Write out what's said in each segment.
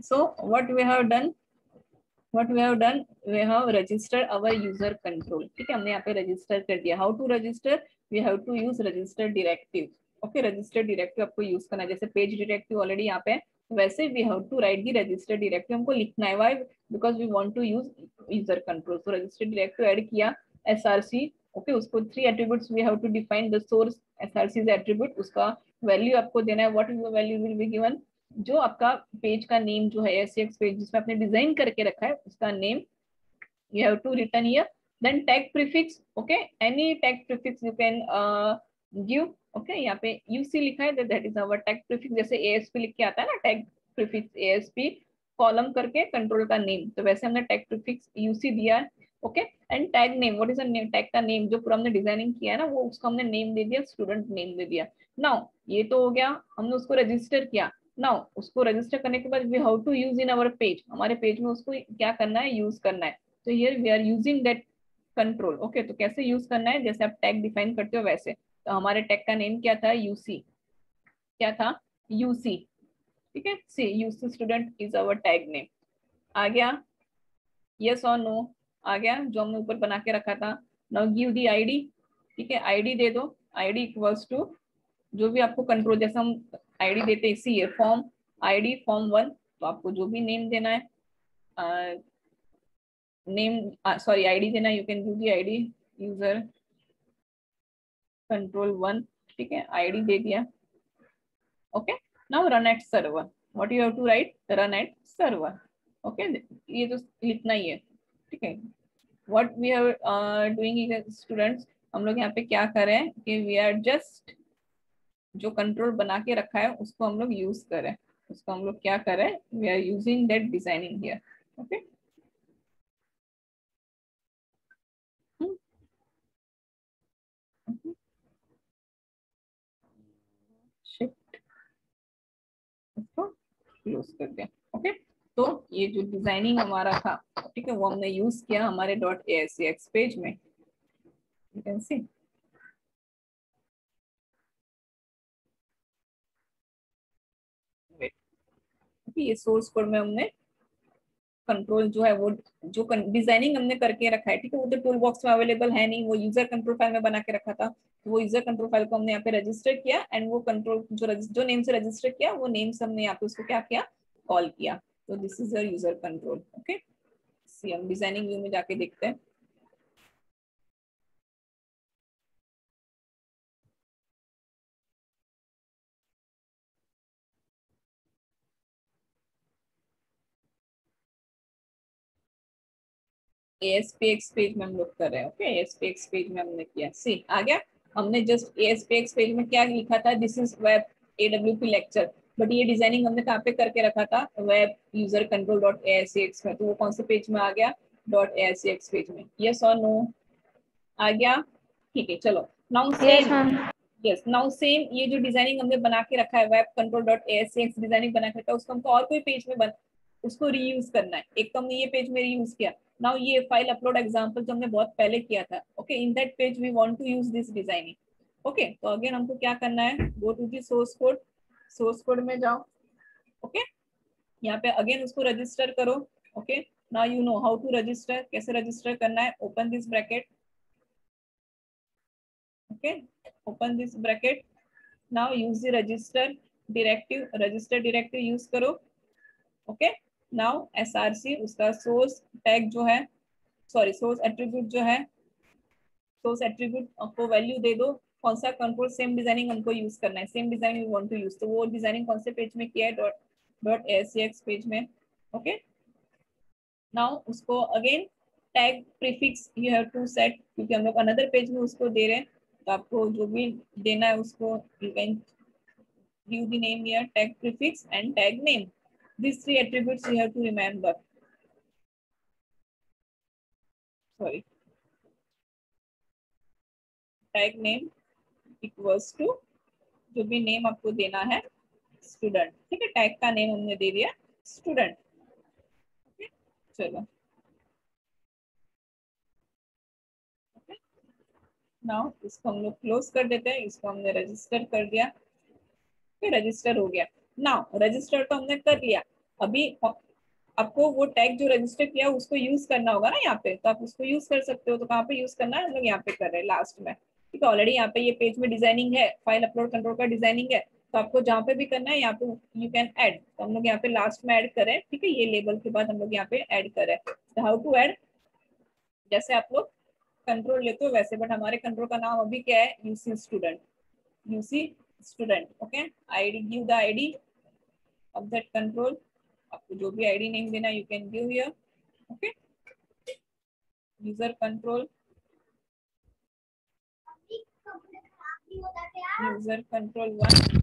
So what we have done, we have registered our user control. ठीक है, हमने यहाँ पे register कर दिया. How to register? We have to use register directive. Okay, register directive आपको use करना है. जैसे page directive already यहाँ पे है, वैसे we have to write the register directive. हमको लिखना है. Why? Because we want to use user control. So register directive add किया. src. Okay, उसको 3 attributes we have to define. The source src is attribute. उसका value आपको देना है. What is the value will be given? जो आपका page का name जो है SCX पेज जिसमें आपने डिजाइन करके रखा है उसका name you have to return here. Then tag prefix. Okay, any tag prefix you can give. Okay, यहाँ पे UC लिखा है, that is our tag prefix. जैसे ASP लिख के आता है ना, tag prefix ASP कॉलम करके कंट्रोल का नेम, तो वैसे हमने tag prefix UC दिया है. Okay, and tag name, what is the name? Tag का नेम जो पूरा हमने डिजाइनिंग किया है ना, वो उसको हमने नेम दे दिया, स्टूडेंट नेम दे दिया. नाउ ये तो हो गया, हमने उसको रजिस्टर किया. नाउ उसको रजिस्टर करने के बाद we how to use in our page, हमारे पेज में उसको क्या करना है, यूज करना है. तो here we are using that control. Okay, तो कैसे यूज करना है, जैसे आप टैग डिफाइन करते हो वैसे. तो हमारे टैग का नेम क्या था, यूसी. क्या था, यूसी. ठीक है, see UC student is our tag name. आ गया, यस और नो आ गया, जो हमने ऊपर बना के रखा था. Now give the ID. ठीक है, आईडी दे दो. आईडी इक्वल्स टू जो भी आपको कंट्रोल, जैसे हम आईडी देते हैं इसी है, फॉर्म आईडी फॉर्म 1, तो आपको जो भी नेम देना है, नेम सॉरी आईडी देना, you can give the ID user control 1. ठीक है, आईडी दे दिया. Okay, now run at server. What you have to write, run at server. Okay, ये तो लिखना ही है. ठीक है, what we are doing students, हम लोग यहाँ पे क्या कर रहे हैं कि वी आर जस्ट जो कंट्रोल बना के रखा है उसको हम लोग यूज करें. उसको हम लोग क्या करें, we are using that designing here. Okay, shift इसको क्लोज कर दिया. ओके, तो ये जो डिजाइनिंग हमारा था, ठीक है, वो हमने यूज किया हमारे .ascx पेज में. यू कैन सी ये सोर्स कोड में हमने कंट्रोल जो है वो जो डिजाइनिंग हमने करके रखा है, ठीक है, वो तो टूल बॉक्स में अवेलेबल है नहीं, वो यूजर कंट्रोल फाइल में बना के रखा था. तो वो यूजर कंट्रोल फाइल को हमने यहाँ पे रजिस्टर किया, एंड वो कंट्रोल जो नेम से रजिस्टर किया वो नेम से हमने यहाँ पे उसको क्या किया, कॉल किया. तो this is your user control. Okay, see हम डिजाइनिंग व्यू में जाके देखते हैं. ASPX पेज में हम लोग कर रहे हैं. ओके, ASPX पेज में हमने किया, सी आ गया. हमने जस्ट ASPX पेज में क्या लिखा था, this is web AWP lecture, but ये डिजाइनिंग हमने कहाँ पे करके रखा था, वेब यूजर कंट्रोल .ascx में. तो वो कौन से पेज में आ गया, .ascx पेज में. यस और नो आ गया. ठीक है, चलो now same. Yes, now same ये जो डिजाइनिंग हमने बना के रखा है, वेब कंट्रोल .ascx डिजाइनिंग बना के रखा है, उसको हमको और कोई पेज में उसको रीयूज करना है. एक तो हमने ये पेज में रीयूज किया. नाउ ये फाइल अपलोड एग्जांपल जो हमने बहुत पहले किया था, okay, in that page we want to use this designing. Okay, तो अगेन हमको क्या करना है, go to the source code. Source code में जाओ. ओके, यहाँ पे अगेन उसको रजिस्टर करो. Okay, now you know how to register, कैसे रजिस्टर करना है. Open this bracket. Okay, open this bracket. Now use the register directive use करो. ओके, नाउ src उसका सोर्स टैग जो है, सॉरी सोर्स एट्रीब्यूट जो है, सोर्स एट्रीब्यूट आपको वैल्यू दे दो. कौन सा कंट्रोल, सेम डिजाइनिंग हमको यूज करना है, same designing we want to use. तो वो डिजाइनिंग कौन से पेज में किया है, .ascx पेज में. ओके, नाउ उसको again tag prefix you have to set, क्योंकि हम लोग अनदर पेज में उसको दे रहे हैं, तो आपको जो भी देना है उसको you can give the name here, tag prefix and tag name. These 3 attributes you have to remember. Sorry, tag name equals to जो भी नेम आपको देना है स्टूडेंट. ठीक है, टैग का नेम हमने दे दिया स्टूडेंट. चलो नाउ इसको हम लोग क्लोज कर देते हैं. इसको हमने रजिस्टर कर दिया. फिर रजिस्टर हो गया. नाउ रजिस्टर तो हमने कर लिया, अभी आपको वो टैग जो रजिस्टर किया उसको यूज करना होगा ना यहाँ पे, तो आप उसको यूज कर सकते हो। तो कहाँ पे यूज करना है, हम लोग यहाँ पे कर रहे हैं लास्ट में। ठीक है, ऑलरेडी यहाँ पे ये पेज में डिजाइनिंग है, फाइल अपलोड कंट्रोल का डिजाइनिंग है, तो आपको जहाँ पे भी करना है यहाँ पे यू कैन ऐड, तो हम लोग यहाँ पे लास्ट में ऐड करें। ठीक है, ये लेबल के बाद हम लोग यहाँ पे ऐड करें। तो हाउ टू ऐड, जैसे आप लोग कंट्रोल लेते हो वैसे, बट हमारे कंट्रोल का नाम अभी क्या है, UC student, UC student. Okay, ID, give the ID of that control. आपको जो भी आईडी नेम देना you can give here. Okay, user control, user control 1,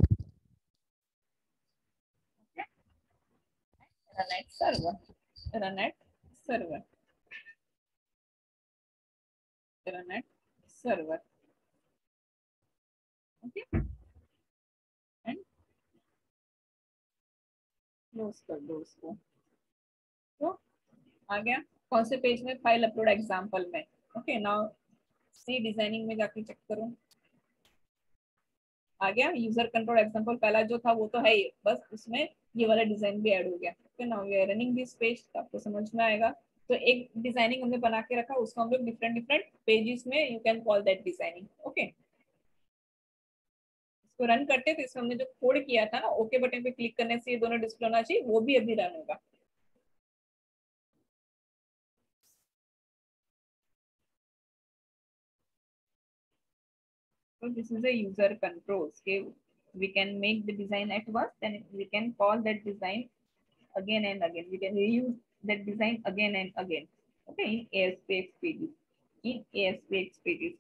run at server, run at server, run at server। Okay, and close कर दो उसको। तो आ गया कौन से पेज में, फाइल अपलोड एग्जाम्पल में। ओके, नाउ सी डिजाइनिंग में जाके चेक करो, आ गया यूजर कंट्रोल एग्जांपल पहला जो था वो तो है ही, बस उसमें ये वाला डिजाइन भी ऐड हो गया। Okay, now we are running this page, तो आपको समझ में आएगा। तो एक डिजाइनिंग हमने बना के रखा, उसको हम लोग डिफरेंट डिफरेंट पेजेस में you can call that designing. Okay, इसको रन करते तो इसमें हमने जो कोड किया था ना, ओके बटन पे क्लिक करने से ये दोनों डिस्प्ले होना चाहिए, वो भी अभी रन होगा। So this is a user controls. Okay, we can make the design at once, then we can call that design again and again. We can reuse that design again and again. Okay, in ASPX pages. In ASPX pages.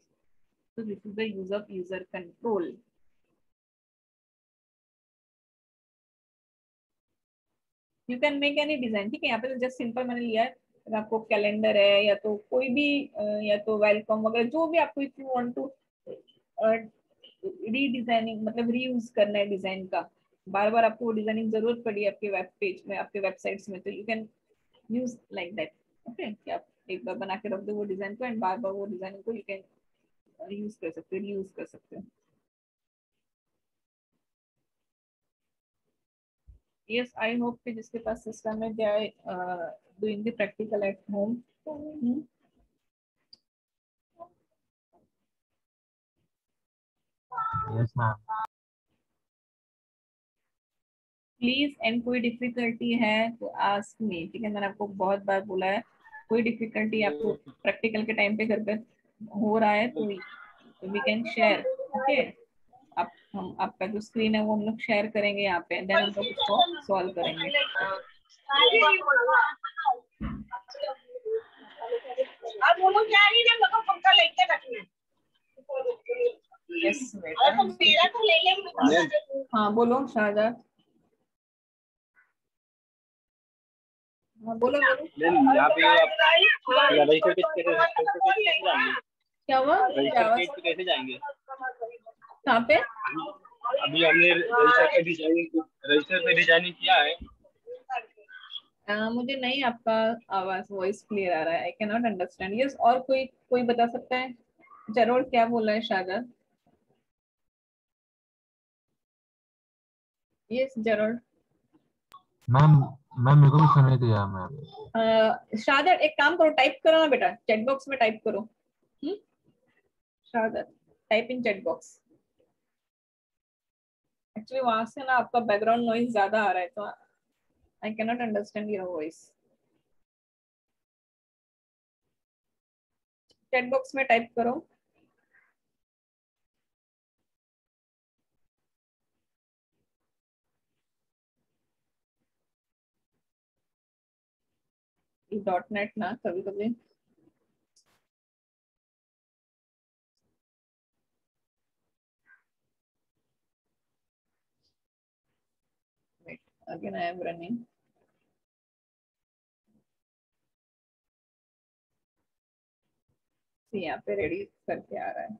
So this is the use of user control. You can make any design. ठीक है, यहाँ पे तो just simple मैंने लिया है। अगर आपको कैलेंडर है या तो कोई भी या तो वेलकम वगैरह जो भी आपको, if you want to redesigning मतलब रीयूज करना है डिजाइन का, बार बार आपको वो डिजाइनिंग जरूरत पड़ी आपके वेब पेज में, आपके वेबसाइट्स में, तो you can use like that. Okay, कि आप एक बार बना के रख दो वो डिजाइन को, एंड बार बार वो डिजाइन को यू कैन यूज कर सकते हो, रीयूज कर सकते हो। यस, आई होप कि जिसके पास सिस्टम है, they are doing the practical at home. Yes ma'am. Please, and कोई डिफिकल्टी है तो आस्क मी। ठीक है, मैंने आपको बहुत बार बोला है, कोई डिफिकल्टी आपको प्रैक्टिकल के टाइम पे घर पे हो रहा है तो वी कैन शेयर। ओके, आप हम आपका जो स्क्रीन है वो हम लोग शेयर करेंगे यहाँ पे, देन हम लोग उसको सॉल्व करेंगे। यस बेटा, हाँ बोलो शाहजहां। हाँ बोलो बोलो। यहाँ पे क्या हुआ, क्या आवाज कैसे जाएंगे? कहाँ पे? अभी हमने रजिस्टर पे डिजाइनिंग किया है। मुझे नहीं आपका आवाज वॉइस क्लियर आ रहा है, I can not understand. Yes, और कोई कोई बता सकता है? जरूर, क्या बोल रहा है शाहजहां? यस जरूर। मैम मैम मेरे को भी सुनाई दिया मैम। शाहजहां एक काम करो, टाइप करो ना बेटा, चैट बॉक्स में टाइप करो। Shahjahan type in chat box. Actually वहां से ना आपका बैकग्राउंड नॉइज ज्यादा आ रहा है, तो I can not understand your voice. Chat box में टाइप करो। डॉट नेट ना कभी कभी अगेन आई एम रनिंग। यहाँ पे रेडी करके आ रहा है।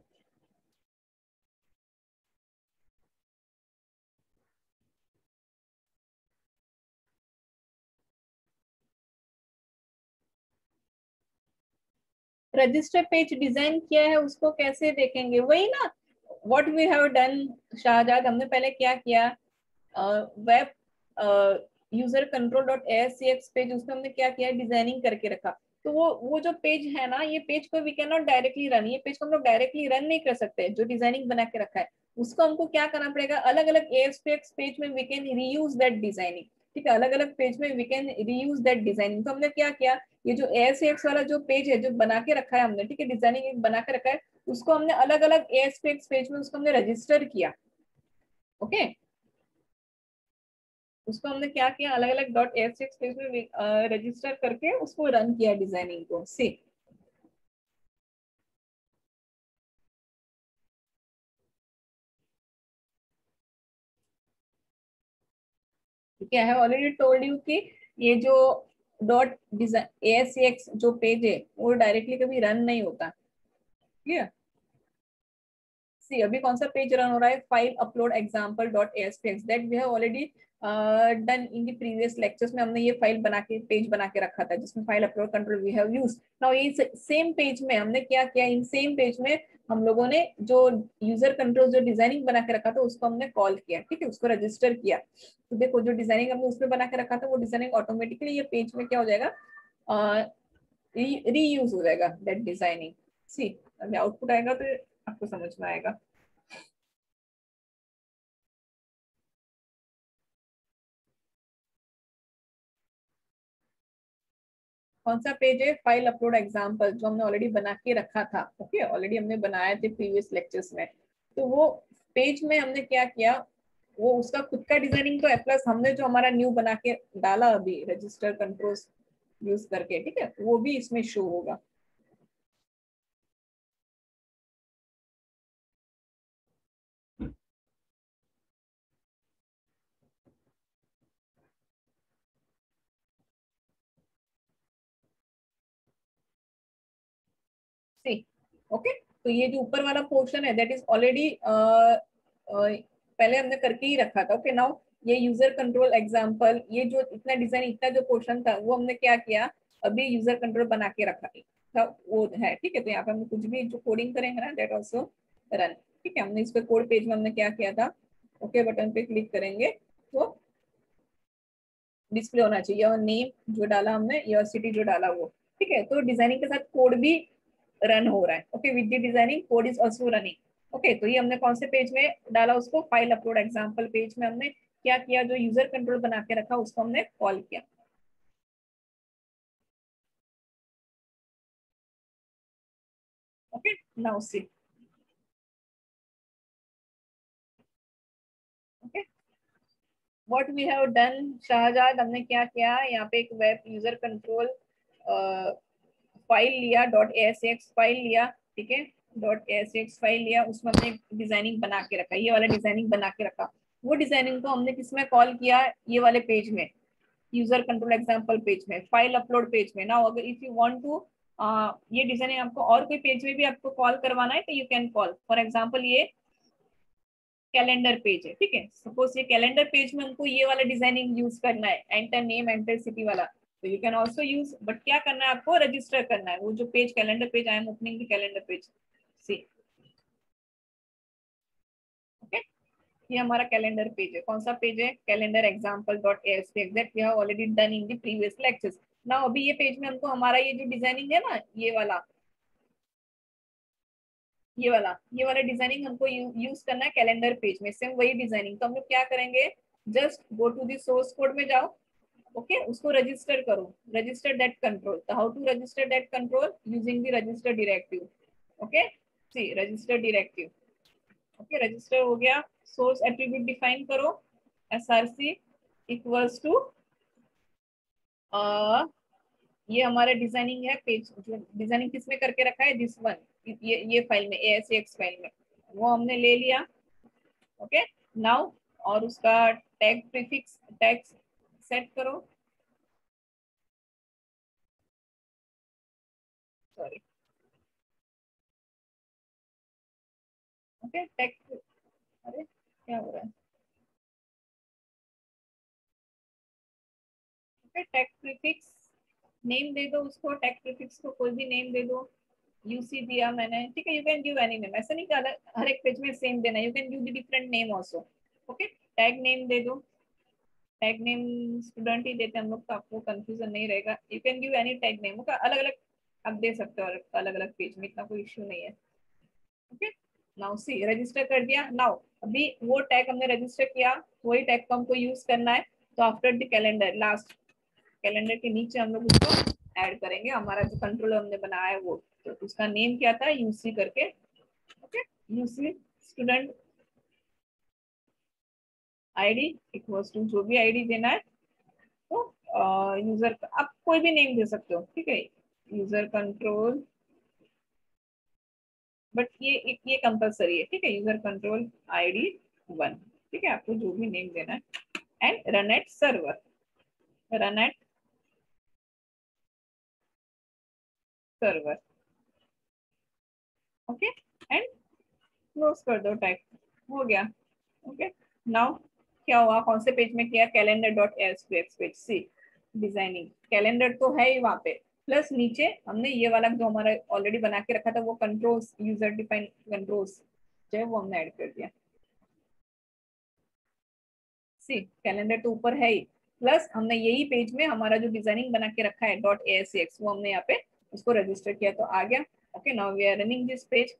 रजिस्टर पेज डिजाइन किया है उसको कैसे देखेंगे, वही ना what we have done Shahzad. हमने पहले क्या किया, web user control dot ASCX page, उसमें हमने क्या किया, डिजाइनिंग करके रखा। तो वो जो पेज है ना, ये पेज को we can not directly run, ये पेज को हम लोग डायरेक्टली रन नहीं कर सकते, जो डिजाइनिंग बना के रखा है उसको हमको क्या करना पड़ेगा, अलग अलग ASPX पेज में we can reuse that designing. ठीक है, अलग अलग पेज में we can reuse that designing. तो हमने क्या किया, ये जो ASPX वाला जो पेज है, जो बना के रखा है हमने, ठीक है, डिजाइनिंग एक बना के रखा है, उसको हमने अलग अलग ASPX पेज में उसको हमने रजिस्टर किया। ओके, उसको हमने क्या किया, अलग अलग डॉट ASPX पेज में रजिस्टर करके उसको रन किया डिजाइनिंग को। सी क्या है, ऑलरेडी टोल्ड यू कि ये जो डॉट ASCX जो पेज है वो डायरेक्टली कभी रन नहीं होता। क्लियर। सी अभी कौन सा पेज रन हो रहा है, file upload example dot ASPX, that we have already done in the previous lectures में। हमने ये फाइल बना के पेज बना के रखा था जिसमें file upload control we have used. Now ये सेम पेज में हमने क्या किया, इन सेम पेज में हम लोगों ने जो यूजर कंट्रोल जो डिजाइनिंग बना के रखा था उसको हमने कॉल किया। ठीक है, उसको रजिस्टर किया। तो देखो जो डिजाइनिंग हमने उसमें बना के रखा था वो डिजाइनिंग ऑटोमेटिकली ये पेज में क्या हो जाएगा, रीयूज हो जाएगा दैट डिजाइनिंग। सी अभी आउटपुट आएगा तो आपको समझ में आएगा। कौन सा पेज है, फाइल अपलोड एग्जाम्पल, जो हमने ऑलरेडी बना के रखा था। ओके, ऑलरेडी हमने बनाए थे प्रीवियस लेक्चर्स में। तो वो पेज में हमने क्या किया, वो उसका खुद का डिजाइनिंग तो है, प्लस हमने जो हमारा न्यू बना के डाला अभी रजिस्टर कंट्रोल यूज करके, ठीक है, वो भी इसमें शो होगा। सी ओके, तो ये जो ऊपर वाला पोर्शन है दैट इज ऑलरेडी पहले हमने करके ही रखा था। ओके, नाउ ये यूजर कंट्रोल एग्जांपल, ये जो इतना डिजाइन इतना जो पोर्शन था वो हमने क्या किया, अभी यूजर कंट्रोल बना के रखा था वो है। ठीक है, तो यहाँ पे हम कुछ भी जो कोडिंग करेंगे ना दैट ऑल्सो रन। ठीक है, हमने इस पे कोड पेज में हमने क्या किया था, ओके बटन पे क्लिक करेंगे तो डिस्प्ले होना चाहिए, और नेम जो डाला हमने या सिटी जो डाला वो। ठीक है, तो डिजाइनिंग के साथ कोड भी रन हो रहा है। Okay, with the designing code is also running. Okay, तो ये हमने कौन से पेज में डाला, उसको फाइल अपलोड एग्जांपल पेज में हमने क्या किया, जो यूजर कंट्रोल बना के रखा उसको हमने कॉल किया। Okay, now see. Okay, what we have done Shahzad, हमने क्या किया, यहाँ पे एक वेब यूजर कंट्रोल फाइल लिया, डॉट ASX फाइल लिया। ठीक है, डॉट ASX फाइल लिया, उसमें हमने डिजाइनिंग बना के रखा, ये वाला डिजाइनिंग बना के रखा। वो डिजाइनिंग को हमने किसमें कॉल किया, ये वाले पेज में, यूजर कंट्रोल एग्जांपल पेज में, फाइल अपलोड पेज में। नाउ अगर इफ यू वांट टू ये डिजाइनिंग आपको और कोई पेज में भी आपको कॉल करवाना है तो you can call. For example ये कैलेंडर पेज है। ठीक है, सपोज ये कैलेंडर पेज में हमको ये वाला डिजाइनिंग यूज करना है, एंटर नेम एंटर सिटी वाला, तो you can also use, but क्या करना है आपको, रजिस्टर करना है वो जो page calendar page, I am opening the calendar page. See okay, ये हमारा कैलेंडर पेज है। कौन सा पेज है, calendar example dot ASPX, that we have already done in the previous lectures. Now अभी ये पेज में हमको हमारा ये जो डिजाइनिंग है ना, ये वाला डिजाइनिंग हमको यूज करना है कैलेंडर पेज में, सेम वही डिजाइनिंग। तो हम लोग क्या करेंगे, just go to the source code में जाओ। ओके, उसको रजिस्टर करो, रजिस्टर दैट कंट्रोल। तो how to register that control, using the register directive. Okay, see register directive. Okay, register हो गया। सोर्स एट्रीब्यूट डिफाइन करो, SRC इक्वल्स टू ये हमारा डिजाइनिंग है पेज, जो डिजाइनिंग किसमें करके रखा है, दिस वन, ये फाइल में, ASX फाइल में, वो हमने ले लिया। ओके, नाउ और उसका टैग प्रीफिक्स टैग सेट करो, सॉरी। ओके, टैग, अरे क्या हो रहा है, ओके टैग प्रीफिक्स नेम दे दो उसको, टैग प्रीफिक्स को कोई भी नेम दे दो। UC दिया मैंने, ठीक है, you can give any name, ऐसा नहीं कि हर एक पेज में सेम देना, you can give the different name also. Okay, tag name दे दो, टैग नेम स्टूडेंट ही देते हैं हम लोग, तो आपको कंफ्यूजन नहीं रहेगा। You can give any tag name, okay, अलग अलग आप दे सकते हो अलग अलग पेज में, इतना कोई इश्यू नहीं है। ओके, नाउ सी रजिस्टर कर दिया। नाउ अभी वो टैग हमने रजिस्टर किया, वही टैग को हमको यूज करना है। तो after the calendar, last calendar के नीचे हम लोग उसको ऐड करेंगे, हमारा जो कंट्रोल हमने बनाया है वो। तो उसका नेम क्या था, यूसी करके। Okay, UC student ID equals to, जो भी आईडी देना है तो यूजर, आप कोई भी नेम दे सकते हो, ठीक है, यूजर कंट्रोल, बट ये कंपलसरी है, ठीक है, यूजर कंट्रोल आईडी 1, ठीक है, आपको जो भी नेम देना है। And run at server, run at server, okay, and close कर दो टैग, हो गया। ओके, नाउ क्या हुआ, कौन से पेज में किया, कैलेंडर डॉट एसपीएक्स पेज। सी डिजाइनिंग, कैलेंडर तो है ही वहां पे, प्लस नीचे हमने ये वाला जो हमारा ऑलरेडी बना के रखा था वो कंट्रोल्स, यूजर डिफाइन कंट्रोल्स जो है वो हमने ऐड कर दिया। सी कैलेंडर तो ऊपर है ही, प्लस हमने यही पेज में हमारा जो डिजाइनिंग बना के रखा है डॉट एएसएक्स वो हमने यहाँ पे उसको रजिस्टर किया, तो आ गया। Okay, now we are running this page.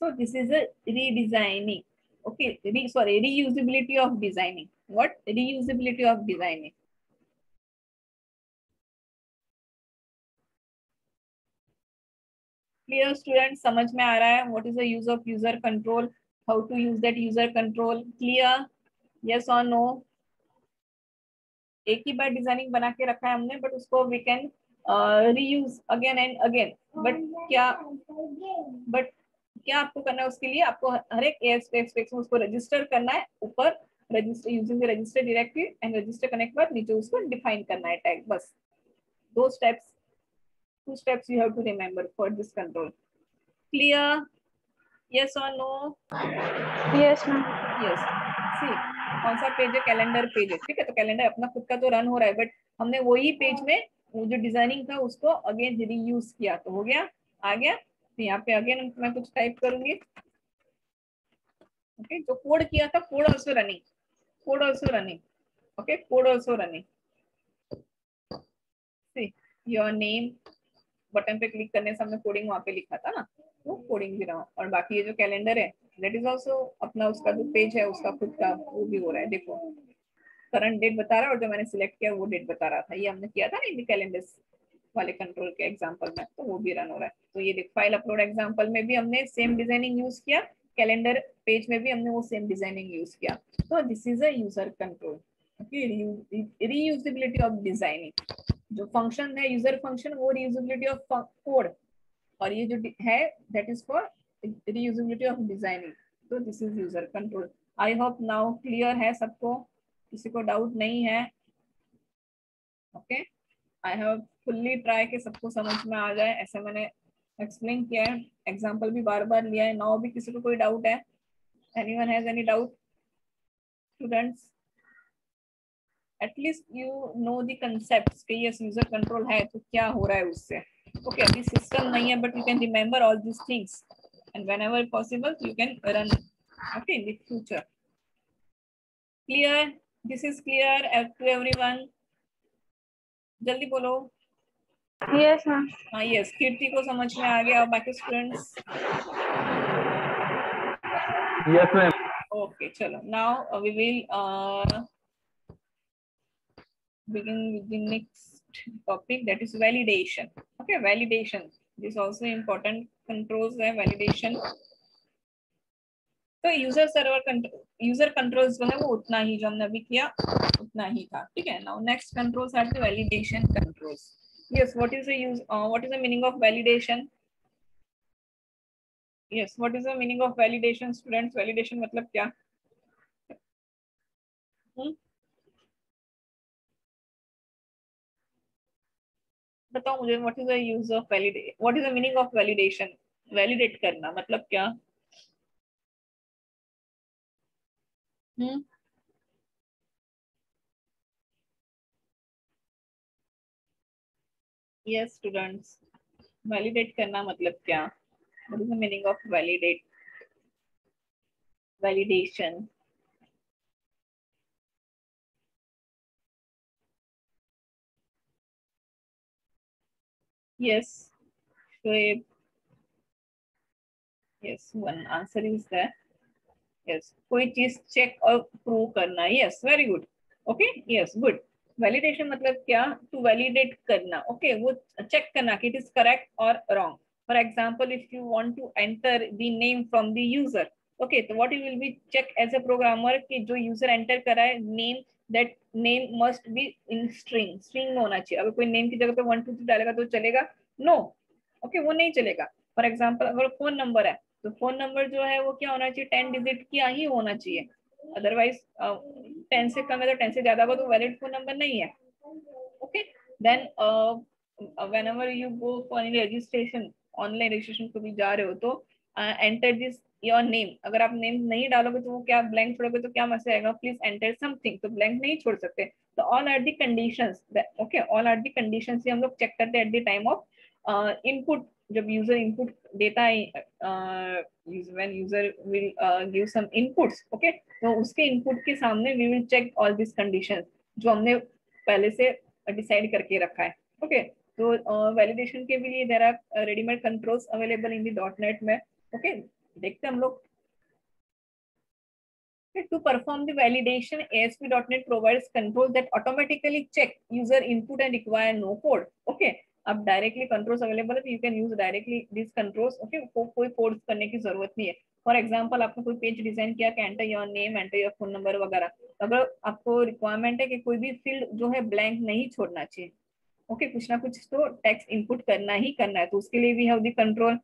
So this is a redesigning. Okay, reusability of designing. What reusability of designing? Clear students, समझ में आ रहा है? What is the use of user control? How to use that user control? Clear? Yes or no? एक ही बार designing बना के रखा है हमने, बट उसको we can reuse again and again. But क्या आपको करना है उसके लिए, आपको हर एक एस्पेक्ट में उसको रजिस्टर करना है, ऊपर register using the register directive and register करने के बाद नीचे उसको डिफाइन करना है टैग, बस दो steps, 2 steps you have to remember for this control. Clear? Yes or no? Yes ma'am. Yes. See, कौन सा पेज है, कैलेंडर पेज है, ठीक है, तो कैलेंडर अपना खुद का तो रन हो रहा है, बट हमने वही पेज में वो जो डिजाइनिंग था उसको अगेन रीयूज किया, तो हो गया, आ गया। तो यहाँ पे अगेन मैं कुछ टाइप करूंगी। ओके, जो कोड किया था, code also running, code also running, okay, code also running. See your name, button पे क्लिक करने से हमने कोडिंग वहां पे लिखा था ना, वो कोडिंग भी रहा, और बाकी ये जो कैलेंडर है दैट इज ऑल्सो अपना, उसका जो पेज है उसका खुद का वो भी हो रहा है। देखो करंट डेट बता रहा है, और जो मैंने सिलेक्ट किया वो डेट बता रहा था, ये हमने किया था ना इन कैलेंडर्स वाले कंट्रोल के एग्जांपल में, तो वो भी रन हो रहा है। तो ये देख, फाइल अपलोड एग्जांपल में भी हमने सेम डिजाइनिंग यूज किया, कैलेंडर पेज में भी हमने वो सेम डिजाइनिंग यूज किया। तो this is a user control. Okay, reusability of designing, जो फंक्शन है यूजर फंक्शन, वो रीयूजेबिलिटी ऑफ कोड, और ये जो है that is for reusability of designing. तो this is user control. I hope now clear है सबको, किसी को डाउट नहीं है? Okay, I have fully try कि सबको समझ में आ जाए, ऐसे मैंने एक्सप्लेन किया है, एग्जांपल भी बार बार लिया है। नाउ भी किसी को कोई डाउट है? Anyone has any doubt? Students, at least you know the concepts कि ये यूजर कंट्रोल है तो क्या हो रहा है उससे। ओके, अभी सिस्टम नहीं है, but you can remember all this things and whenever possible you can run, okay, in the future. Clear? This is clear to everyone? जल्दी बोलो। Yes ma'am. हाँ, यस, कीर्ति को समझ में आ गया, और बाकी students? Yes, ma'am. Okay, chalo. Now we will begin with the next topic, that is validation. Okay, validation. This is also important. Controls है validation. तो user server control, user controls जो है वो उतना ही जो हमने अभी किया उतना ही था, ठीक है। Now next controls are the validation controls. Yes, what is the use, what is the meaning of validation? Yes, what is the meaning of validation students? Validation मतलब क्या? बताओ मुझे, what is the use of validate, what is the meaning of validation? Validate करना मतलब क्या? हम्म, yes students, validate करना मतलब क्या? What is the meaning of validate, validation? Yes, Shoaib. Yes, one answer is there. Yes, कोई चीज check और prove करना. Yes, very good. Okay, yes, good. Validation मतलब क्या? To validate करना. Okay, वो check करना कि it is correct or wrong. For example, if you want to enter the name from the user, okay, so what you will be check as a programmer कि जो user enter करा है name, that name must be in string. String में होना चाहिए. अगर कोई name की जगह पे 1 2 3 डालेगा तो चलेगा? No. Okay, वो नहीं चलेगा. For example, अगर फोन नंबर है तो फोन नंबर जो है वो क्या होना चाहिए? 10 डिजिट का ही होना चाहिए. अदरवाइज 10 से कम है तो 10 से ज्यादा हो तो वैलिड फोन नंबर नहीं है. Okay, then whenever you go for any registration, online registration को भी जा रहे हो तो एंटर दिस योर नेम. अगर आप नेम नहीं डालोगे तो वो क्या ब्लैंक छोड़ोगे तो क्या मैसेज आएगा? Please enter something. तो ब्लैंक नहीं छोड़ सकते. तो all are the conditions. Okay, all are the conditions हम लोग चेक करते हैं at the time of input. जब यूजर इनपुट देता है, when user will give some inputs, okay, तो उसके इनपुट के सामने we will check all these conditions जो हमने पहले से डिसाइड करके रखा है. ओके, तो वैलिडेशन के लिए there are readymade controls available in the .NET में. ओके, देखते हैं हम लोग. To perform the validation, ASP.NET provides controls that automatically check user input and require no code. Okay, अब डायरेक्टली कंट्रोल्स अवेलेबल है तो you can use directly this controls. Okay, कोई codes करने की जरूरत नहीं है. फॉर एग्जांपल, आपने कोई पेज डिजाइन किया कि enter your name, enter your phone number वगैरह. अगर आपको रिक्वायरमेंट है कि कोई भी फील्ड जो है ब्लैंक नहीं छोड़ना चाहिए. ओके, कुछ ना कुछ तो टेक्स्ट इनपुट करना ही करना है, तो उसके लिए we have the control.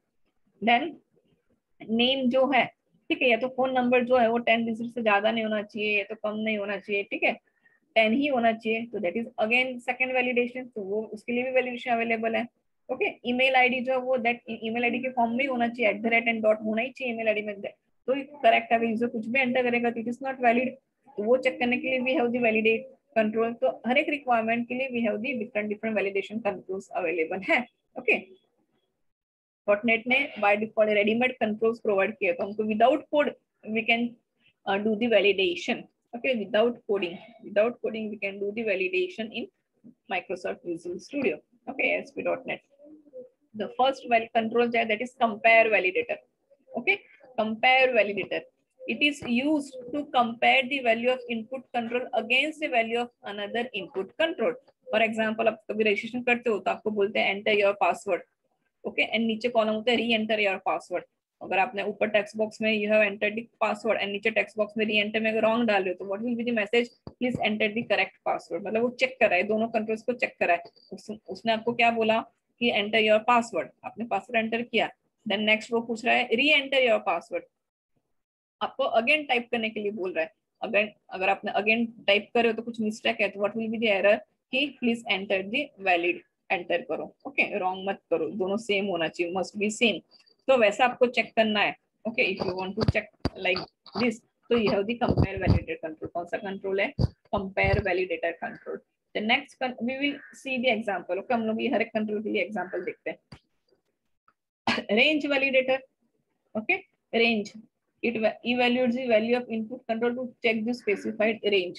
Then name जो है, ठीक है, या तो फोन नंबर जो है वो 10 डिजिट से ज्यादा नहीं होना चाहिए, या तो कम नहीं होना चाहिए. ठीक है, 10 ही होना चाहिए. तो that is again second validation. तो वो उसके लिए भी वैलिडेशन अवेलेबल है. ओके, ईमेल आईडी जो है वो दैट ईमेल आईडी के फॉर्म में होना चाहिए. @ एंड डॉट होना ही चाहिए ईमेल आईडी में. तो करेक्ट है. यूजर कुछ भी एंटर करेगा तो इट इज नॉट वैलिड. तो वो चेक करने के लिए we have the validate control. तो हर एक रिक्वायरमेंट के लिए we have the different validation controls available है. ओके, .NET ने by default readymade controls provide किए तो हमको without code we can do the validation. Okay, without coding we can do the validation in Microsoft Visual Studio. Okay, ASP.NET. The first control that is compare validator. Okay, compare validator. It is used to compare the value of input control against the value of another input control. For example, आप कभी registration करते हो तो आपको बोलते हैं enter your password. Okay, and नीचे column होता है री एंटर योर पासवर्ड. अगर आपने ऊपर टेक्स्ट बॉक्स में you have entered the password and नीचे टेक्स्ट बॉक्स में री एंटर में अगर रॉन्ग डाल रहे हो तो what will be the message? Please enter the correct password. मतलब वो चेक कर रहा है, दोनों कंट्रोल्स को चेक कर रहा है. उसने आपको क्या बोला कि एंटर योर पासवर्ड. आपने पासवर्ड एंटर किया. देन नेक्स्ट वो पूछ रहा है री एंटर योर पासवर्ड. आपको अगेन टाइप करने के लिए बोल रहा है. अगर आपने अगेन टाइप करे हो तो कुछ मिस्टेक है तो what will be the error कि please enter the valid. Enter करो. ओके, रॉन्ग मत करो, दोनों सेम होना चाहिए, मस्ट बी सेम. तो वैसा आपको चेक करना है. Okay, if you want to check like this तो you have the compare validator control. कौन सा कंट्रोल है? Compare validator control. The next we will see the example. Okay, हम लोग ये हर एक कंट्रोल के लिए एग्जांपल देखते हैं. Range validator. Okay, range it evaluates the value of input control to check the specified range.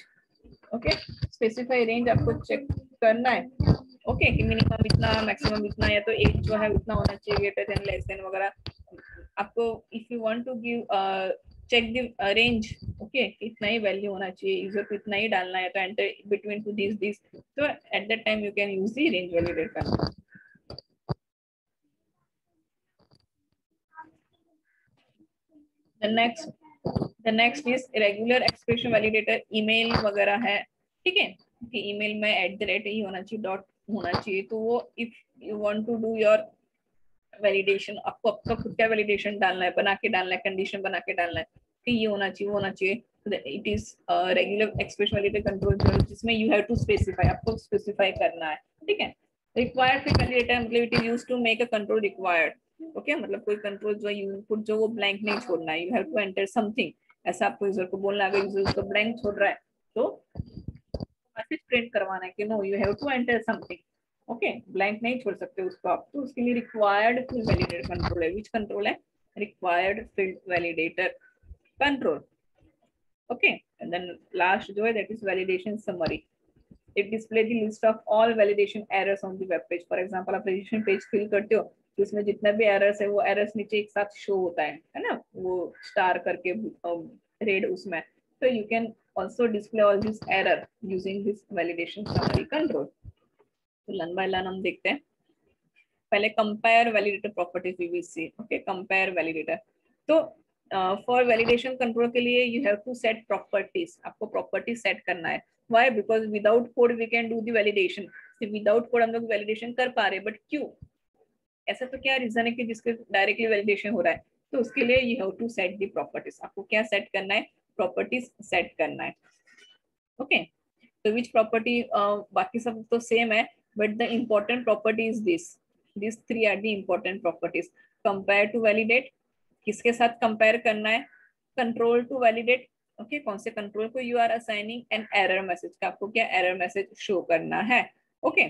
Okay, specify range आपको check करना है. ओके, कि मिनिमम इतना, मैक्सिमम इतना, या तो एक जो है उतना होना चाहिए, ग्रेटर देन, लेस देन वगैरह. आपको if you want to give check the range, okay, इतना ही वैल्यू होना चाहिए, यूजर को इतना ही डालना है, तो एंटर बिटवीन टू दिस. तो at that time you can use the range validator. The next is regular expression validator. Email वगैरह है, ठीक है, कि ईमेल में @ ही होना चाहिए, डॉट होना चाहिए. तो वो if you want to do your validation, आपको आपका खुद का वैलिडेशन डालना है, बना के डालना है, कंडीशन बना के डालना है कि ये होना चाहिए, वो होना चाहिए. It is regular expression validator control जिसमें यू हैव टू स्पेसिफाई, आपको स्पेसिफाई करना है. ठीक है, रिक्वायर्ड फिर वैलिडेटर मतलब it is used to make a control required. Okay, मतलब कोई कंट्रोल जो इनपुट जो वो ब्लैंक नहीं छोड़ना है, you have to enter something. ऐसा आपको यूजर को बोलना है. अगर यूजर उसको ब्लैंक छोड़ रहा है तो मैसेज प्रिंट करवाना है कि no you have to enter something. Okay, blank नहीं छोड़ सकते उसको आप. तो उसके लिए रिक्वायर्ड फील्ड वैलिडेटर कंट्रोल है. विच कंट्रोल है? Required field validator control. Okay, and then last जो है that is validation summary. It display the list of all validation errors on the web page. For example, आप registration page fill करते हो तो उसमें जितना भी errors है वो errors नीचे एक साथ show होता है ना, वो star करके red उसमें. So you can also display all this error using this validation summary control. तो learn by learn हम देखते हैं. पहले compare validator properties we will see. Okay, compare validator. तो for validation control के लिए you have to set properties. आपको properties set करना है. Why? Because without code we can do the validation. So without code हम लोग validation कर पा रहे, but क्यों? ऐसा तो क्या रीजन है कि जिसके डायरेक्टली वैलिडेशन हो रहा है? तो उसके लिए you have to set the properties. आपको क्या सेट करना है? प्रॉपर्टीज सेट करना है. ओके, तो विच प्रॉपर्टी, बाकी सब तो सेम है, but the important property is this three are the important properties. Compare to validate, किसके साथ कंपेयर करना है? Control to validate. ओके, कौन से कंट्रोल को you are assigning an error message का, आपको क्या एरर मैसेज शो करना है. ओके,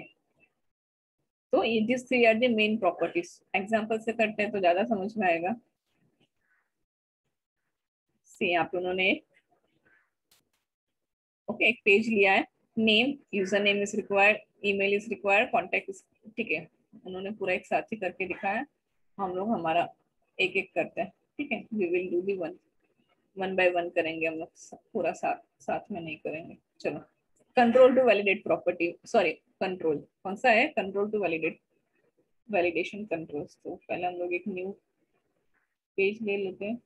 तो this three are the main properties. Example से करते हैं तो ज्यादा समझ में आएगा. सी यहाँ पे उन्होंने ओके एक पेज लिया है. Name, user name is required, email is required, contact, ठीक है. उन्होंने पूरा एक साथ ही करके दिखाया. हम लोग हमारा एक एक करते हैं. ठीक है, we will do the one by one करेंगे हम लोग, पूरा साथ में नहीं करेंगे. चलो, control to validate property, sorry control कौन सा है? Control to validate validation controls. तो पहले हम लोग एक न्यू पेज ले लेते हैं.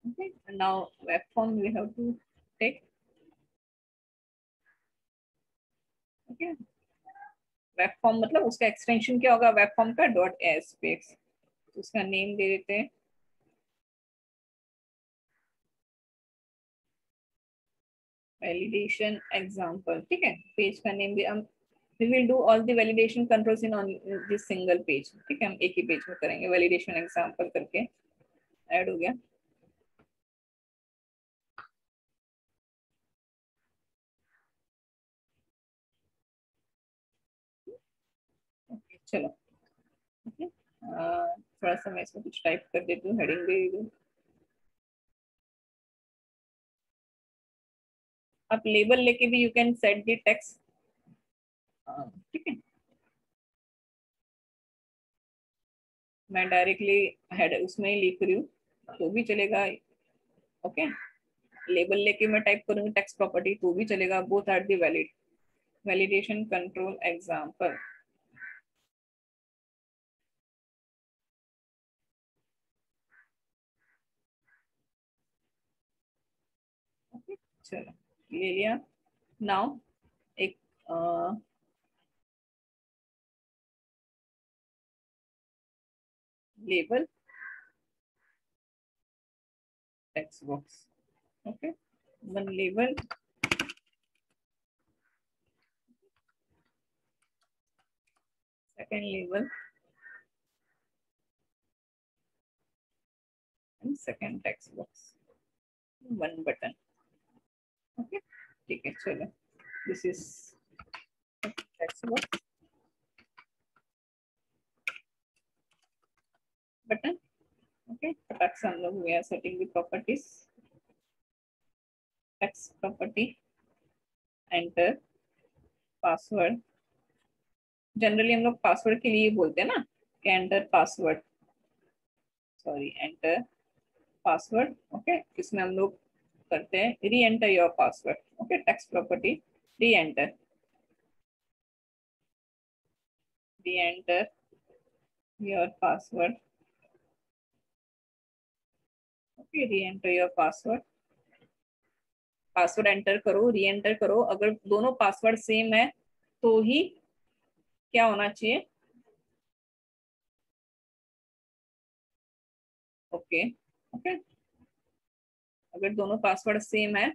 Okay, and now web form we have to take. Okay, web form मतलब उसका एक्सटेंशन क्या होगा web form का? .aspx. उसका नेम दे देते हैं validation example. ठीक है, पेज का नेम भी हम we will do all the validation controls in on this single page. ठीक है, हम एक ही पेज में करेंगे. validation example करके ऐड हो गया. okay, चलो. okay. थोड़ा सा मैं इसमें कुछ टाइप कर देती हूँ, हेडिंग दे दूँ. आप लेबल लेके भी you can set the text. ठीक है, मैं डायरेक्टली हेड उसमें ही लिख रही हूँ तो भी चलेगा. ओके, लेबल लेके मैं टाइप करूंगी टेक्स्ट प्रॉपर्टी तो भी चलेगा. Both are the valid. Validation control example. Okay, चलो ले लिया. नाउ एक label text box. Okay, one label, second label and second text box, one button. Okay, ठीक है, चलो. This is text box, button. Okay, text हम लोग we are setting the properties. Text property, enter password. Generally हम लोग password के लिए बोलते हैं ना कि enter password, sorry enter password. Okay, इसमें हम लोग करते हैं री enter your password. Okay, text property री एंटर योर पासवर्ड. ओके, री enter your password. Password enter करो, री एंटर करो. अगर दोनों पासवर्ड सेम है तो ही क्या होना चाहिए? ओके ओके, अगर दोनों पासवर्ड सेम है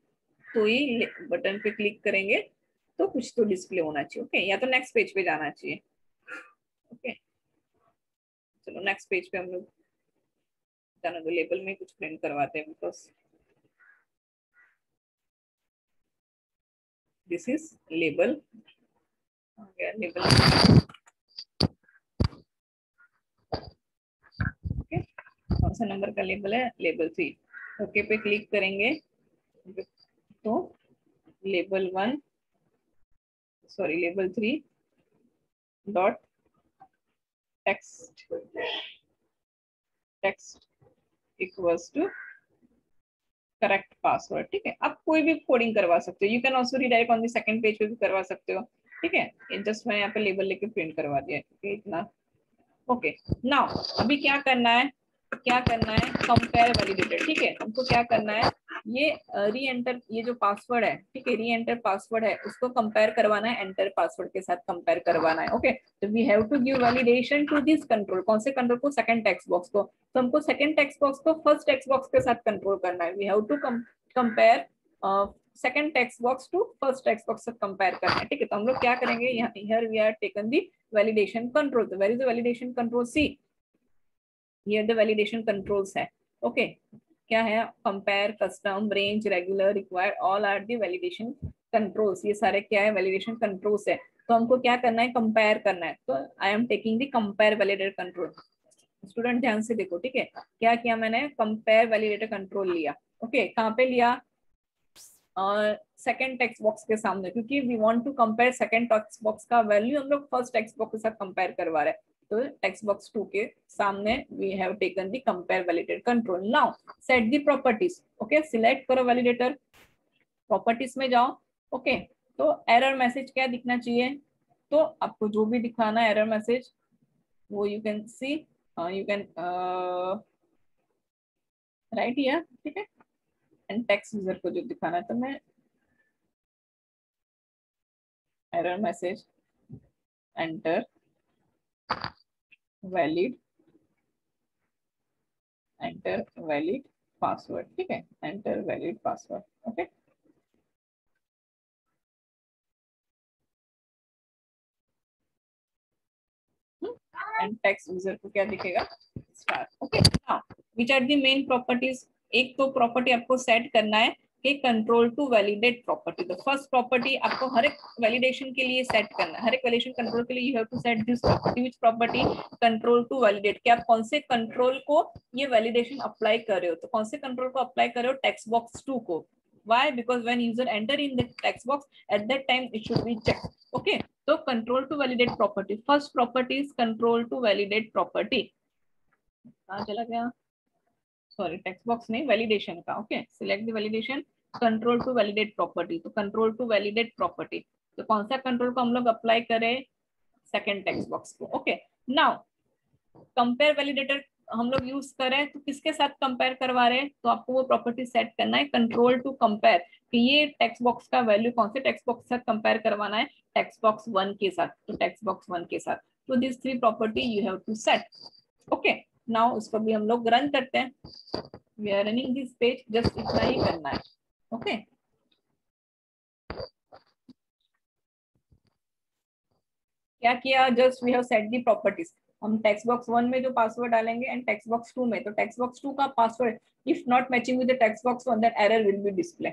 तो ही बटन पे क्लिक करेंगे तो कुछ तो डिस्प्ले होना चाहिए. ओके, या तो नेक्स्ट पेज पे जाना चाहिए. ओके, चलो नेक्स्ट पेज पे हम लोग जाना. तो लेबल में कुछ प्रिंट करवाते हैं because this is label. Label सा नंबर का लेबल है? लेबल 3। ओके पे क्लिक करेंगे तो label 1 sorry label 3 dot text equals to correct password. ठीक है, आप कोई भी कोडिंग करवा सकते हो। You can also redirect on the second page पे भी करवा सकते हो। ठीक है, जस्ट मैंने यहाँ पे लेबल लेके प्रिंट करवा दिया है इतना। ओके नाउ अभी क्या करना है कंपेयर वैलिडेटर। ठीक है, हमको क्या करना है, ये री एंटर, ये जो पासवर्ड है, ठीक है, री एंटर पासवर्ड है, उसको कंपेयर करवाना है एंटर पासवर्ड के साथ कंपेयर करवाना है। ओके, तो we have to give validation to this control. कौन से कंट्रोल को? सेकंड टेक्स्ट बॉक्स को। तो हमको सेकंड टेक्स्ट बॉक्स को फर्स्ट टेक्स्ट बॉक्स के साथ कंट्रोल करना है। We have to compare second text box to first text box से कंपेयर करना है। ठीक है, तो हम लोग क्या करेंगे, here we are taken the validation control. तो where is the validation control? See here the validation controls है। ओके, क्या है? Compare, custom, range, regular, required, all are the validation controls. ये सारे क्या है? वैलिडेशन कंट्रोल्स है। तो हमको क्या करना है? कंपेयर करना है। तो I am taking the compare validator control. Student ध्यान से देखो। ठीक है, क्या किया मैंने? कंपेयर वैलिडेटर कंट्रोल लिया। ओके, कहाँ पे लिया? सेकंड टेक्स्ट बॉक्स के सामने, क्योंकि we want to compare second text box का वैल्यू हम लोग फर्स्ट टेक्स्ट बॉक्स के साथ कंपेयर करवा रहे हैं। तो टेक्स्ट बॉक्स 2 के सामने we have taken the compare validator control. Now set the properties. Okay, select करो वैलिडेटर, प्रॉपर्टीज में जाओ। ओके, तो एरर मैसेज क्या दिखना चाहिए? तो आपको जो भी दिखाना है एरर मैसेज वो you can see, you can write here. ठीक है, एंड टेक्स्ट यूजर को जो दिखाना है, तो मैं error message enter valid password. ठीक है, enter valid password. Okay, and text user को क्या दिखेगा? Star. Okay, now which are the main properties? एक तो प्रॉपर्टी आपको सेट करना है कि कंट्रोल टू वैलिडेट प्रॉपर्टी। तो फर्स्ट प्रॉपर्टी आपको हर एक वैलिडेशन के लिए सेट करना है, हर एक वैलिडेशन कंट्रोल के लिए you have to set this property. Which property? Control to validate. कि आप कौन से कंट्रोल को ये वैलिडेशन अप्लाई कर रहे हो? तो कौन से कंट्रोल को अप्लाई कर रहे हो? टेक्स्ट बॉक्स 2 को। Why? Because when user enter in the text box, at that time it should be checked. Okay, so control to validate property. First property is control to validate property. कहाँ चला गया? Sorry, text box नहीं, validation का। Okay, select the validation, control to validate property. तो control to validate property, तो कौन सा control को हम लोग अप्लाई करें? सेकंड टेक्स्ट बॉक्स को। ओके, नाउ कंपेयर वैलिडेटर हम लोग यूज करें तो किसके साथ कंपेयर करवा रहे हैं? तो आपको वो प्रॉपर्टी सेट करना है, कंट्रोल टू कंपेयर, कि ये टेक्स्ट बॉक्स का वैल्यू कौन से टेक्स्ट बॉक्स के साथ कंपेयर करवाना है? टेक्स्ट बॉक्स 1 के साथ। तो टेक्स्ट बॉक्स 1 के साथ। तो this 3 property you have to set. Okay, now उसको भी हम लोग रन करते हैं। We are running this page, just इतना ही करना है। ओके, क्या किया? Just we have set the properties. हम टेक्स्ट बॉक्स 1 में जो पासवर्ड डालेंगे एंड टेक्स्ट बॉक्स 2 में, तो टेक्स्ट बॉक्स 2 का password if not matching with the text box 1 that error will be display.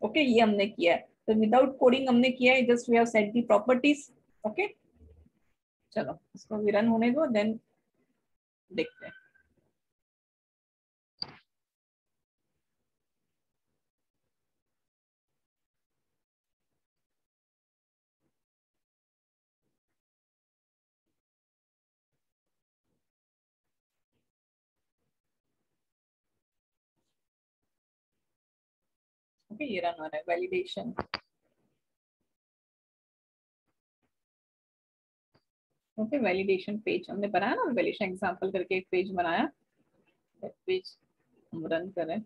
Okay, ये हमने किया है। तो विदाउट कोडिंग हमने किया है, just we have set the properties. Okay, चलो इसको भी रन होने दो, देन देखते हैं। ओके, ये रन हो रहा है वैलिडेशन। ओके, वैलिडेशन पेज हमने बनाया ना, वैलिडेशन एग्जांपल करके एक पेज बनाया, पेज हम रन करें।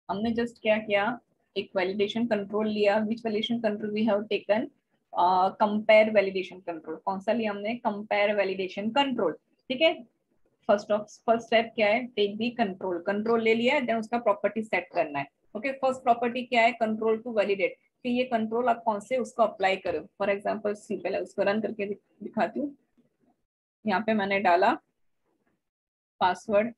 हमने जस्ट क्या किया, एक वैलिडेशन कंट्रोल लिया। Which validation control we have taken? Compare validation control. कौन सा लिया हमने? Compare validation control. ठीक है, फर्स्ट स्टेप क्या है? Take the control. कंट्रोल ले लिया, देन उसका प्रॉपर्टी सेट करना है। ओके, फर्स्ट प्रॉपर्टी क्या है? कंट्रोल टू वैलिडेट, कि ये कंट्रोल आप कौन से उसको अप्लाई करो। फॉर एग्जांपल सी, पहले उसको रन करके दिखाती हूँ। यहाँ पे मैंने डाला पासवर्ड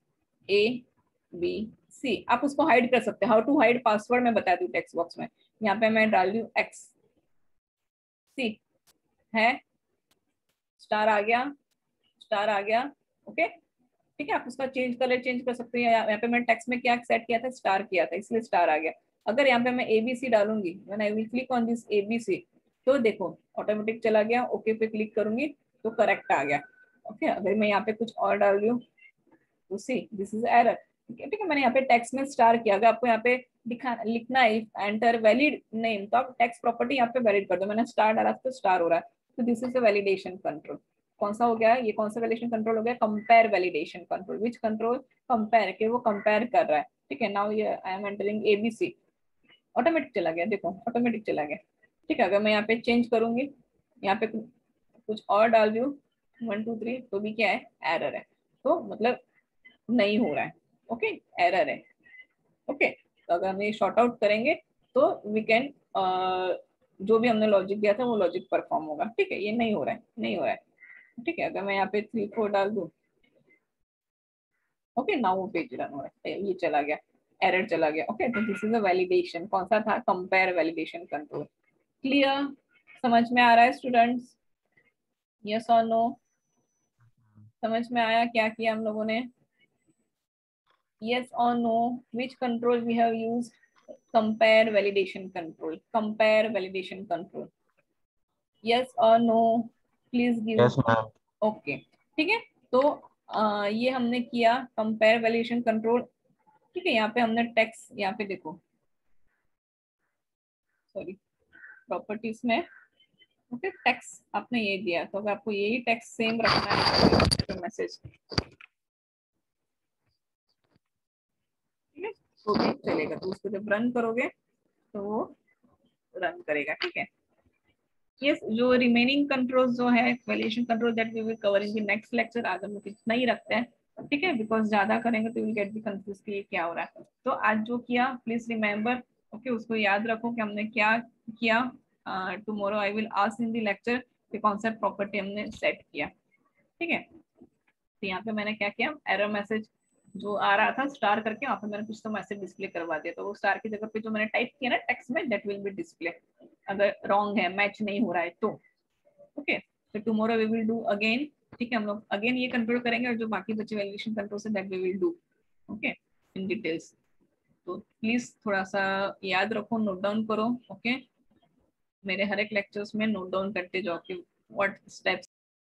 ABC। आप उसको हाइड कर सकते हैं। हाउ टू हाइड पासवर्ड मैं बता दूं टेक्स्ट बॉक्स में। यहाँ पे मैं डाल दूँ एक्स, सी है, स्टार आ गया, स्टार आ गया। ओके ठीक है, आप उसका कलर चेंज कर सकते हैं। यहाँ पे मैं टेक्स्ट में क्या सेट किया था, स्टार किया था, इसलिए स्टार आ गया। अगर यहाँ पे मैं ABC डालूंगी, when I will click on this ABC, तो देखो ऑटोमेटिक चला गया। ओके पे क्लिक करूंगी तो करेक्ट आ गया। ओके अगर मैं यहाँ पे कुछ और डाल दूँ तो सी दिस इज एरर। ठीक है, मैंने यहाँ पे टेक्स्ट में स्टार किया। अगर आपको यहाँ पे लिखना है एंटर वैलिड नेम, तो आप टेक्स्ट प्रॉपर्टी यहाँ पे वैलिड कर दो। मैंने स्टार डाला तो स्टार हो रहा है, तो this is a validation control. कौन सा हो गया ये, कौन सा वैलिडेशन कंट्रोल हो गया, compare validation control. Which control, compare के, वो कंपेयर कर रहा है। ठीक है, नाउ ये I am entering ABC, automatic चला गया, देखो ऑटोमेटिक चला गया। ठीक है, अगर मैं यहाँ पे चेंज करूंगी, यहाँ पे कुछ और डाल दूँ 1 2 3, तो भी क्या है, एरर है। तो मतलब नहीं हो रहा है। ओके एरर है। ओके तो अगर हम ये शॉर्ट आउट करेंगे तो वी कैन जो भी हमने लॉजिक दिया था वो लॉजिक परफॉर्म होगा। ठीक है, ये नहीं हो रहा है, नहीं हो रहा है। ठीक है, अगर मैं यहाँ पे 3 4 डाल दूँ, ओके नाउ वो पेज रन हो रहा है, ये चला गया, एरर चला गया। ओके तो दिस इज अ वैलिडेशन, कौन सा था, कंपेयर वैलिडेशन कंट्रोल। क्लियर, समझ में आ रहा है स्टूडेंट्स, यस और नो, समझ में आया क्या किया हम लोगों ने, yes or no, which control we have used, compare validation control, compare validation control, yes or no, please give। Yes ma'am. Okay ठीक है, तो ये हमने किया कंपेयर वैलिडेशन कंट्रोल। ठीक है, यहाँ पे हमने टेक्स्ट, यहाँ पे देखो सॉरी प्रॉपर्टीज में, ओके टेक्स्ट आपने ये दिया, तो अगर आपको यही टेक्स्ट सेम रखना है तो मैसेज, ठीक है तो भी चलेगा। तो उसको जब रन करोगे तो वो रन करेगा। ठीक है, यस जो रिमेनिंग कंट्रोल्स जो है validation control that we will cover in the next lecture. आज हम लोग इतना ही रखते हैं, ठीक है, बिकॉज ज्यादा करेंगे तो विल गेट बी कंफ्यूज कि ये क्या हो रहा है। तो आज जो किया प्लीज रिमेंबर, ओके उसको याद रखो कि हमने क्या किया। Tomorrow I will ask in the lecture कि कौन सा प्रॉपर्टी हमने सेट किया। ठीक है, तो यहाँ पे मैंने क्या किया, एरर मैसेज जो आ रहा था स्टार करके, वहाँ पे मैंने कुछ तो मैसेज डिस्प्ले करवा दिया। तो वो स्टार की जगह पे जो मैंने टाइप किया ना टेक्स्ट में, दैट विल बी डिस्प्ले अगर रॉन्ग है, मैच नहीं हो रहा है तो। ओके तो tomorrow we will do again. ठीक है, हम लोग अगेन ये कंट्रोल करेंगे, और जो बाकी बचे वैलिडेशन कंट्रोल से that we will do okay in details. तो प्लीज थोड़ा सा याद रखो, नोट डाउन करो। ओके मेरे हर एक लेक्चर्स में नोट डाउन करते जाओ कि व्हाट स्टेप्स